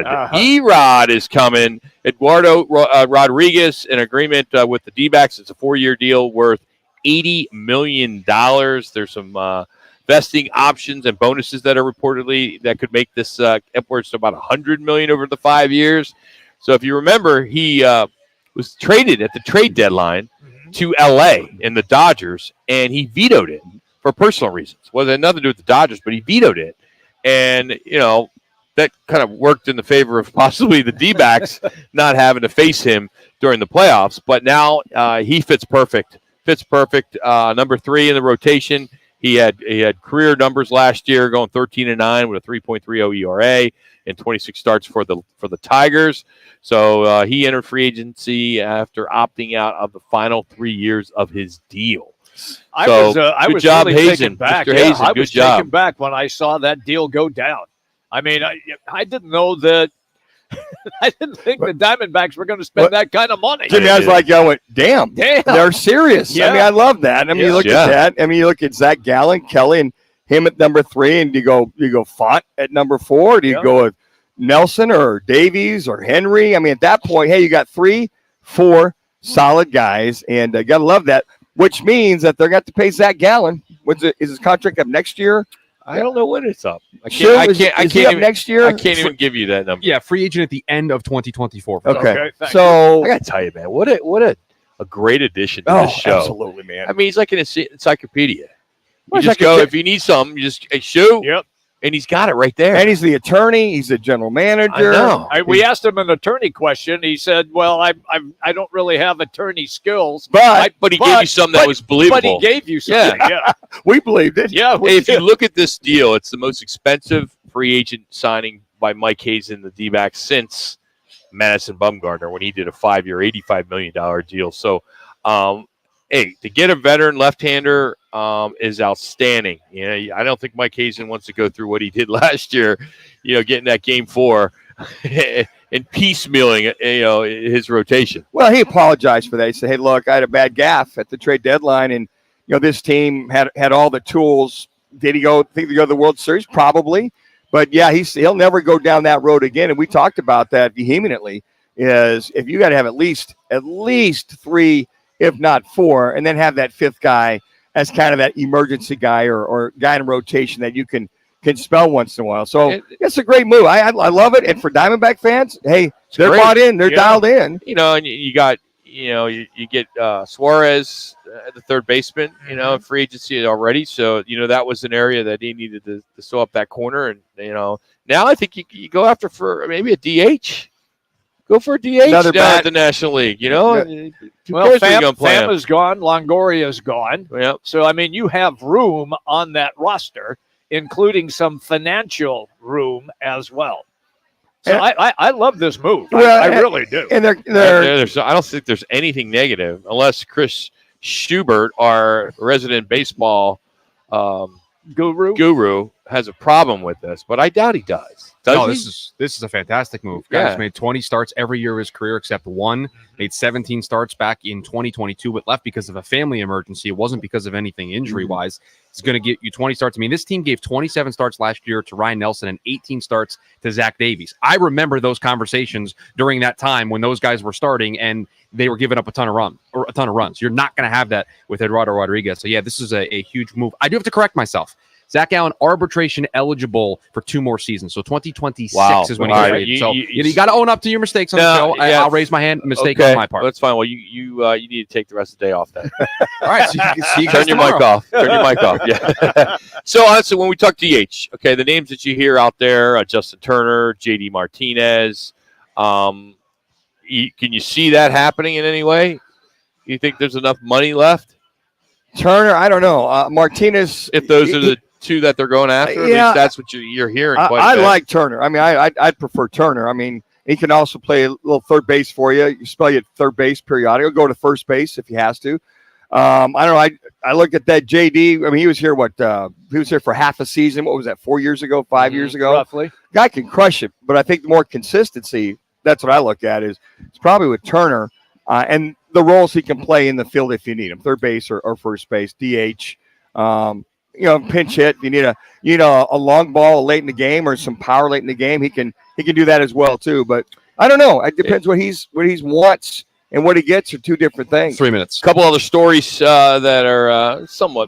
Erod is coming. Eduardo Rodriguez, in agreement with the D-backs. It's a 4-year deal worth $80 million. There's some vesting options and bonuses that are reportedly that could make this upwards to about $100 million over the 5 years. So if you remember, he was traded at the trade deadline to L.A. in the Dodgers, and he vetoed it for personal reasons. Well, it had nothing to do with the Dodgers, but he vetoed it. And, that kind of worked in the favor of possibly the D-backs not having to face him during the playoffs. But now he fits perfect. Number 3 in the rotation. He had career numbers last year, going 13-9 with a 3.30 ERA and 26 starts for the Tigers. So he entered free agency after opting out of the final 3 years of his deal. I was really taken back. Mr. Hazen, I was taken back when I saw that deal go down. I mean, I didn't know that. I didn't think the Diamondbacks were going to spend that kind of money. Jimmy, I was like, damn, they're serious. Yeah. I mean, I love that. I mean, you look at that. I mean, you look at Zach Gallen, Kelly, and him at number 3, and do you go Font at number 4? Do you go with Nelson or Davies or Henry? I mean, at that point, hey, you got 3, 4 solid guys, and you got to love that, which means that they're going to pay Zach Gallen. Is his contract up next year? I don't know when it's up. I can't even next year. I can't even give you that number. Yeah, free agent at the end of 2024. Okay. So I gotta tell you, man, what a great addition to this show. Absolutely, man. I mean, he's like an encyclopedia. You just go if you need something, you just shoot. Yep. And he's got it right there. And he's the attorney. He's the general manager. I know. We asked him an attorney question. He said, "Well, I don't really have attorney skills, but he gave you something that was believable. But he gave you something. Yeah, we believed it. Yeah. If you look at this deal, it's the most expensive free agent signing by Mike Hazen, the D-backs, since Madison Bumgarner when he did a 5-year, $85 million deal. So, to get a veteran left-hander is outstanding. I don't think Mike Hazen wants to go through what he did last year, getting that game 4 and piecemealing, his rotation. Well, he apologized for that. He said, hey, look, I had a bad gaffe at the trade deadline, and, this team had all the tools. Did he think to go to the World Series? Probably. But, yeah, he'll never go down that road again. And we talked about that vehemently, is if you got to have at least 3, if not 4, and then have that 5th guy as kind of that emergency guy or guy in rotation that you can spell once in a while. So it's a great move. I love it. And for Diamondback fans, hey, they're bought in. They're dialed in. And you got, you get Suarez, the third baseman, free agency already. So, that was an area that he needed to sew up that corner. And, now I think you go after for maybe a DH. Go for a DH down at the National League, Well, Pham is gone. Longoria is gone. Yep. So, I mean, you have room on that roster, including some financial room as well. So I love this move. I really do. And I don't think there's anything negative unless Chris Schubert, our resident baseball guru, has a problem with this, but I doubt he does. This is a fantastic move. Guy's made 20 starts every year of his career except one. Made 17 starts back in 2022, but left because of a family emergency. It wasn't because of anything injury-wise. He's going to get you 20 starts. I mean, this team gave 27 starts last year to Ryan Nelson and 18 starts to Zach Davies. I remember those conversations during that time when those guys were starting and they were giving up a ton of runs. You're not going to have that with Eduardo Rodriguez. So, yeah, this is a huge move. I do have to correct myself. Zach Allen, arbitration eligible for 2 more seasons. So 2026 is when he's traded. So you got to own up to your mistakes on the show. Yeah. I'll raise my hand. Mistake on my part. That's fine. Well, you need to take the rest of the day off then. All right. So you can see Turn your mic off. Yeah. So honestly, when we talk DH, okay, the names that you hear out there, Justin Turner, JD Martinez, can you see that happening in any way? You think there's enough money left? Turner, I don't know. Martinez. If those are the 2 that they're going after, at least that's what you're hearing. I like Turner. I mean, I'd prefer Turner. I mean, he can also play a little third base for you. You spell you at third base periodically. Go to first base if he has to. I don't know. I look at that JD. I mean, he was here. He was here for half a season. What was that? 4 years ago? 5 years ago? Roughly. Guy can crush it, but I think the more consistency. That's what I look at. Is it's probably with Turner and the roles he can play in the field if you need him, third base or first base, DH. Pinch hit. You need a long ball late in the game or some power late in the game. He can he can do that as well too. But I don't know. It depends what he wants and what he gets are two different things. 3 minutes. A couple other stories that are somewhat